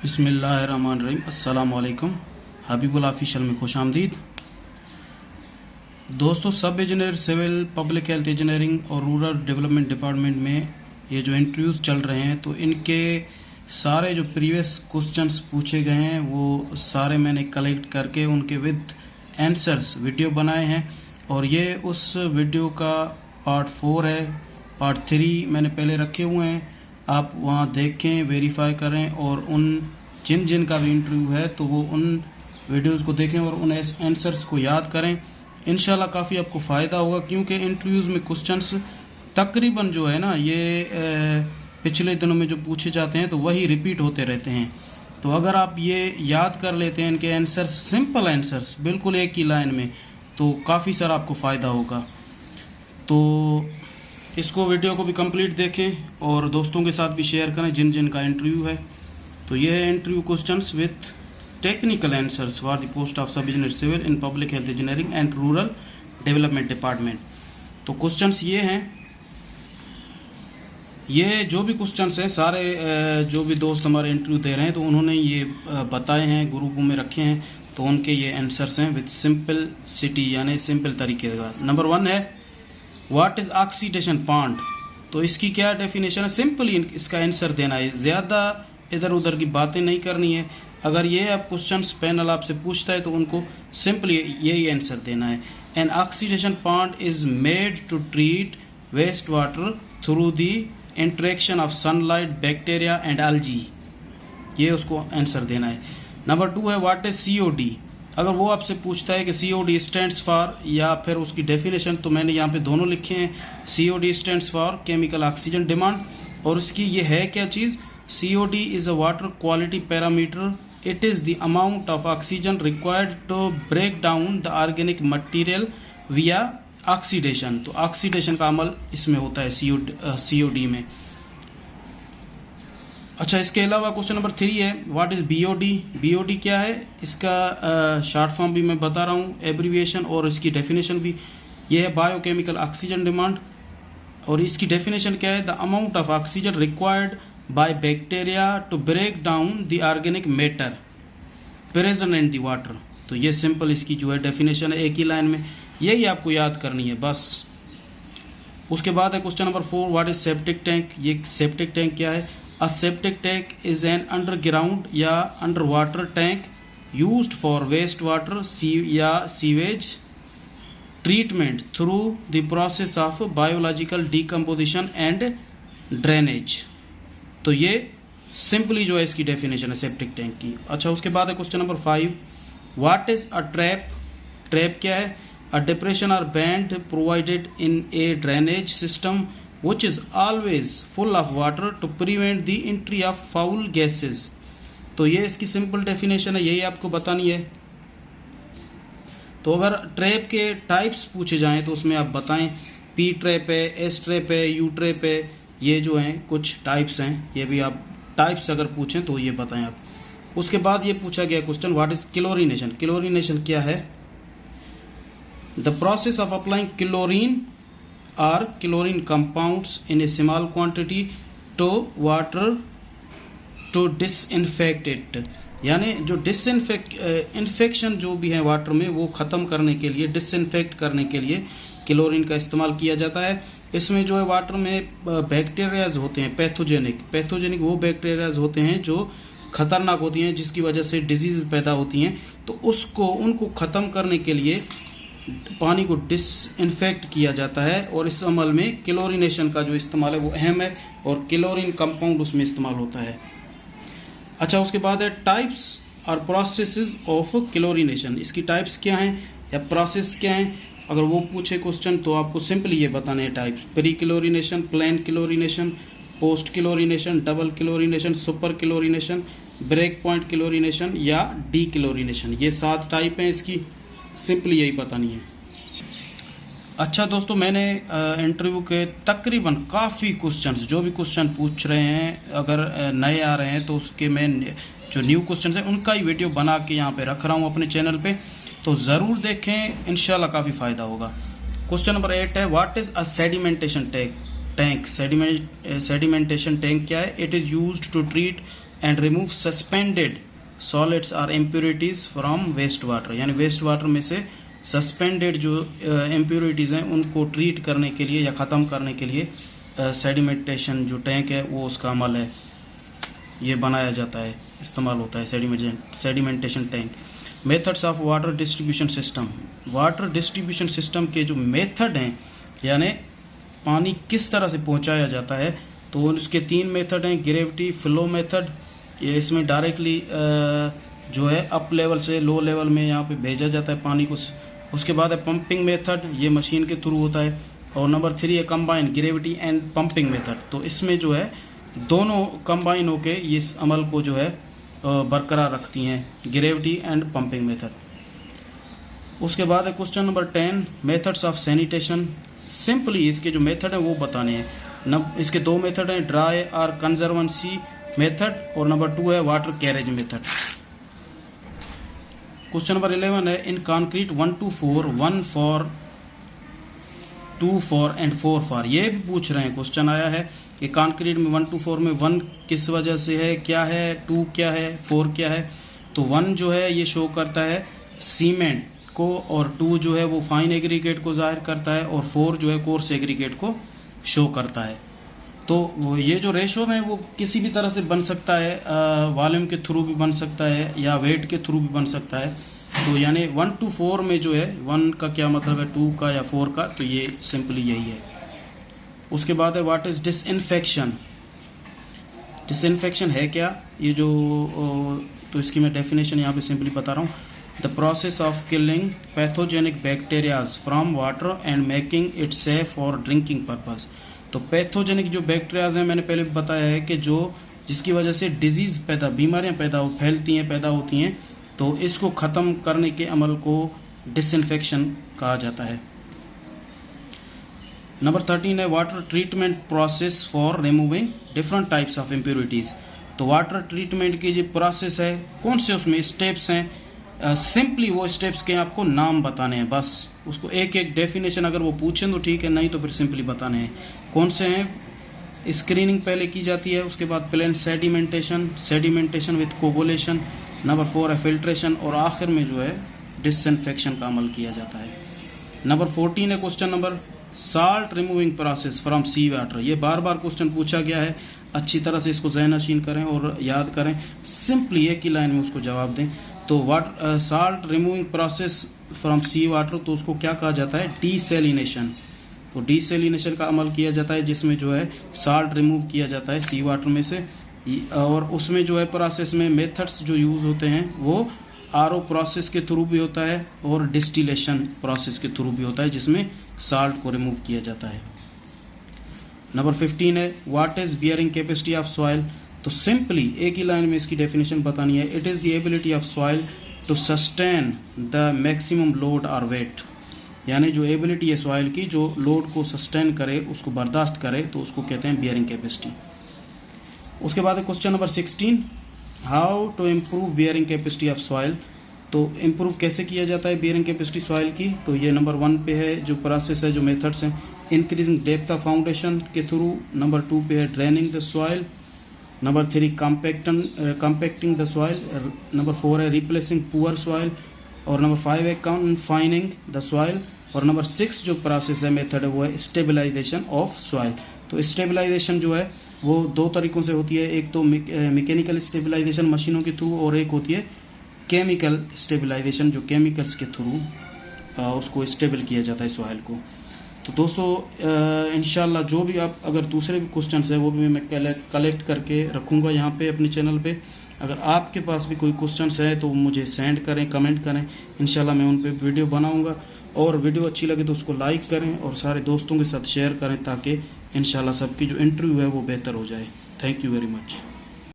बिस्मिल्लाहिर्रहमानिर्रहीम। अस्सलाम वालेकुम। हबीबुल ऑफिशियल में खुश आमदीद। दोस्तों, सब engineer civil, public health engineering और रूरल डेवलपमेंट डिपार्टमेंट में ये जो इंटरव्यूज़ चल रहे हैं, तो इनके सारे जो प्रीवियस क्वेश्चंस पूछे गए हैं वो सारे मैंने कलेक्ट करके उनके विद आंसर्स वीडियो बनाए हैं। और ये उस वीडियो का पार्ट 4 है। पार्ट 3 मैंने पहले रखे हुए हैं, आप वहाँ देखें, वेरीफाई करें और उन जिन का भी इंटरव्यू है तो वो उन वीडियोस को देखें और उन आंसर्स को याद करें। इंशाल्लाह काफ़ी आपको फ़ायदा होगा, क्योंकि इंटरव्यूज़ में क्वेश्चंस तकरीबन जो है ना, ये पिछले दिनों में जो पूछे जाते हैं तो वही रिपीट होते रहते हैं। तो अगर आप ये याद कर लेते हैं इनके आंसर्स, सिंपल आंसर्स बिल्कुल एक ही लाइन में, तो काफ़ी सारा आपको फ़ायदा होगा। तो इसको वीडियो को भी कंप्लीट देखें और दोस्तों के साथ भी शेयर करें जिन का इंटरव्यू है। तो ये है interview questions with technical answers for the post of sub engineer civil in public health engineering and rural development department. तो क्वेश्चंस ये हैं, ये जो भी क्वेश्चंस हैं सारे जो भी दोस्त हमारे इंटरव्यू दे रहे हैं तो उन्होंने ये बताए हैं, ग्रुप में रखे हैं, तो उनके ये आंसर्स हैं विथ सिंपल सिटी यानी सिंपल तरीके का। नंबर 1 है, व्हाट इज ऑक्सीडेशन पॉइंट। तो इसकी क्या डेफिनेशन है, सिंपली इसका आंसर देना है, ज़्यादा इधर उधर की बातें नहीं करनी है। अगर ये आप क्वेश्चंस पैनल आपसे पूछता है तो उनको सिंपली यही आंसर देना है। An oxidation point is made to treat waste water through the interaction of sunlight, bacteria and algae. ये उसको आंसर देना है। नंबर 2 है, व्हाट इज सीओडी। अगर वो आपसे पूछता है कि सीओडी स्टैंड्स फॉर, या फिर उसकी डेफिनेशन, तो मैंने यहाँ पे दोनों लिखे हैं। COD stands for chemical oxygen demand, और उसकी ये है क्या चीज़, COD is a water quality parameter. It is the amount of oxygen required to break down the organic material via oxidation. तो ऑक्सीडेशन का अमल इसमें होता है सीओडी में। अच्छा, इसके अलावा क्वेश्चन नंबर 3 है, व्हाट इज बीओडी। बीओडी क्या है, इसका शॉर्ट फॉर्म भी मैं बता रहा हूँ, एब्रीविएशन और इसकी डेफिनेशन भी। ये है बायोकेमिकल ऑक्सीजन डिमांड, और इसकी डेफिनेशन क्या है, the amount of oxygen required by bacteria to break down the organic matter present in the water. तो ये सिंपल इसकी जो है डेफिनेशन है, एक ही लाइन में, यही आपको याद करनी है बस। उसके बाद है question number 4, what is septic tank. ये सेप्टिक टैंक क्या है, A septic tank is an underground या underwater tank used for wastewater या sewage treatment through the process of biological decomposition and drainage। तो ये सिंपली जो है इसकी डेफिनेशन है सेप्टिक टैंक की। अच्छा, उसके बाद है question number 5, what is a trap. Trap क्या है, अ डिप्रेशन और band provided in A drainage system which is always full of water to prevent the entry of foul gases। तो ये इसकी सिंपल डेफिनेशन है, यही आपको बतानी है। तो अगर ट्रैप के टाइप्स पूछे जाएं तो उसमें आप बताएं, पी ट्रैप है, एस ट्रैप है, यू ट्रैप है, ये जो हैं कुछ टाइप्स हैं, ये भी आप टाइप्स अगर पूछें तो ये बताएं आप। उसके बाद ये पूछा गया question, what is chlorination. Chlorination क्या है, the process of applying chlorine are chlorine compounds in a small quantity to water to disinfect it। यानी जो इन्फेक्शन जो भी है वाटर में वो ख़त्म करने के लिए, डिसइंफेक्ट करने के लिए क्लोरीन का इस्तेमाल किया जाता है। इसमें जो है वाटर में बैक्टीरियाज होते हैं, पैथोजेनिक वो बैक्टीरियाज होते हैं जो खतरनाक होती हैं, जिसकी वजह से डिजीज पैदा होती हैं। तो उनको ख़त्म करने के लिए पानी को डिसइंफेक्ट किया जाता है, और इस अमल में क्लोरीनेशन का जो इस्तेमाल है वो अहम है, और क्लोरीन कंपाउंड उसमें इस्तेमाल होता है। अच्छा, उसके बाद है टाइप्स और प्रोसेसेस ऑफ क्लोरीनेशन। इसकी टाइप्स क्या हैं या प्रोसेस क्या हैं, अगर वो पूछे क्वेश्चन तो आपको सिंपली ये बताने हैं types. Pre chlorination, plain chlorination, post chlorination, double chlorination, super chlorination, break point chlorination या डी क्लोरीनेशन। ये 7 टाइप हैं इसकी, सिंपली यही बतानी है। अच्छा दोस्तों, मैंने इंटरव्यू के तकरीबन काफ़ी क्वेश्चंस, जो भी क्वेश्चन पूछ रहे हैं, अगर नए आ रहे हैं तो उसके मैं जो न्यू क्वेश्चन हैं उनका ही वीडियो बना के यहाँ पे रख रहा हूँ अपने चैनल पे, तो ज़रूर देखें, इंशाल्लाह काफ़ी फ़ायदा होगा। क्वेश्चन नंबर 8 है, what is a sedimentation tank. Sedimentation tank क्या है, it is used to treat and remove suspended solids or impurities from waste water, यानी वेस्ट वाटर में से सस्पेंडेड जो इम्प्योरिटीज हैं उनको ट्रीट करने के लिए या ख़त्म करने के लिए सेडिमेंटेशन जो टैंक है वो उसका अमल है, ये बनाया जाता है, इस्तेमाल होता है sedimentation tank. Methods of water distribution system, water distribution system के जो मेथड हैं यानी पानी किस तरह से पहुंचाया जाता है, तो उसके 3 मेथड हैं। ग्रेविटी फ्लो मेथड, ये इसमें डायरेक्टली जो है अप लेवल से लो लेवल में यहाँ पे भेजा जाता है पानी को। उसके बाद है पंपिंग मेथड, ये मशीन के थ्रू होता है। और नंबर 3 है combine gravity and pumping method, तो इसमें जो है दोनों कंबाइन होके इस अमल को जो है बरकरार रखती हैं, ग्रेविटी एंड पंपिंग मेथड। उसके बाद है question number 10 methods of sanitation. Simply इसके जो मेथड है वो बताने हैं। इसके 2 मेथड हैं, ड्राई और कंजर्वेंसी मेथड, और नंबर 2 है water carriage method. Question number 11 है इन concrete 1 to 4 1 for 2 for and 4 for, ये भी पूछ रहे हैं, क्वेश्चन आया है कि कंक्रीट में 1 to 4 में 1 किस वजह से है, क्या है, 2 क्या है, 4 क्या है। तो 1 जो है ये शो करता है सीमेंट को, और 2 जो है वो फाइन एग्रीगेट को जाहिर करता है, और 4 जो है कोर्स एग्रीगेट को शो करता है। तो ये जो रेशो है वो किसी भी तरह से बन सकता है, वॉल्यूम के थ्रू भी बन सकता है या वेट के थ्रू भी बन सकता है। तो यानी 1 to 4 में जो है 1 का क्या मतलब है, 2 का या 4 का, तो ये सिंपली यही है। उसके बाद है व्हाट इज डिसइंफेक्शन। डिसइंफेक्शन है क्या, ये जो तो इसकी मैं डेफिनेशन यहाँ पे सिंपली बता रहा हूँ। The process of killing pathogenic bacterias from water and making it safe for drinking purpose. तो पैथोजेनिक जो बैक्टीरियाज हैं मैंने पहले बताया है कि जो जिसकी वजह से डिजीज बीमारियां पैदा होती हैं, तो इसको ख़त्म करने के अमल को डिसइंफेक्शन कहा जाता है। नंबर 13 है water treatment process for removing different types of impurities. तो वाटर ट्रीटमेंट की जो प्रोसेस है, कौन से उसमें स्टेप्स हैं, सिंपली वो स्टेप्स के आपको नाम बताने हैं, बस उसको एक एक डेफिनेशन अगर वो पूछें तो ठीक है, नहीं तो फिर सिंपली बताने हैं कौन से हैं। स्क्रीनिंग पहले की जाती है, उसके बाद plain sedimentation with coagulation, number 4 है फिल्ट्रेशन, और आखिर में जो है डिसइंफेक्शन का अमल किया जाता है। नंबर 14 है question number salt removing process from sea water. ये बार बार क्वेश्चन पूछा गया है, अच्छी तरह से इसको ज़हनशीन करें और याद करें, सिंपली एक ही लाइन में उसको जवाब दें। तो salt removing process from sea water, तो उसको क्या कहा जाता है, डीसैलिनेशन। तो डीसैलिनेशन का अमल किया जाता है जिसमें जो है साल्ट रिमूव किया जाता है सी वाटर में से, और उसमें जो है प्रोसेस में मेथड्स जो यूज़ होते हैं वो आरओ प्रोसेस के थ्रू भी होता है और डिस्टिलेशन प्रोसेस के थ्रू भी होता है जिसमें साल्ट को रिमूव किया जाता है। नंबर 15 है what is bearing capacity of soil. तो सिंपली एक ही लाइन में इसकी डेफिनेशन बतानी है। It is the ability of soil to sustain the maximum load और वेट, यानी जो एबिलिटी है सॉइल की जो लोड को सस्टेन करे, उसको बर्दाश्त करे, तो उसको कहते हैं बियरिंग कैपेसिटी। उसके बाद question number 16 how to improve bearing capacity of soil. तो इम्प्रूव कैसे किया जाता है बियरिंग कैपेसिटी सॉइल की, तो ये नंबर 1 पे है जो प्रोसेस है, जो मेथड्स हैं, इंक्रीजिंग डेप्थ ऑफ फाउंडेशन के थ्रू। नंबर 2 पे है draining the soil. Number 3 compacting the soil. Number 4 है रिप्लेसिंग पुअर सॉइल, और नंबर 5 है कन्फाइनिंग द सॉइल, और नंबर 6 जो प्रोसेस है मेथड है वो है स्टेबलाइजेशन ऑफ सॉइल। तो स्टेबलाइजेशन जो है वो 2 तरीकों से होती है, एक तो मैकेनिकल स्टेबलाइजेशन मशीनों के थ्रू, और एक होती है केमिकल स्टेबलाइजेशन जो केमिकल्स के थ्रू उसको स्टेबल किया जाता है सॉइल को। तो दोस्तों इंशाल्लाह जो भी आप अगर दूसरे भी क्वेश्चन है वो भी मैं कलेक्ट करके रखूँगा यहाँ पे अपने चैनल पे। अगर आपके पास भी कोई क्वेश्चन है तो मुझे सेंड करें, कमेंट करें, इंशाल्लाह मैं उन पे वीडियो बनाऊँगा। और वीडियो अच्छी लगे तो उसको लाइक करें और सारे दोस्तों के साथ शेयर करें ताकि इंशाल्लाह सबकी जो इंटरव्यू है वो बेहतर हो जाए। Thank you very much.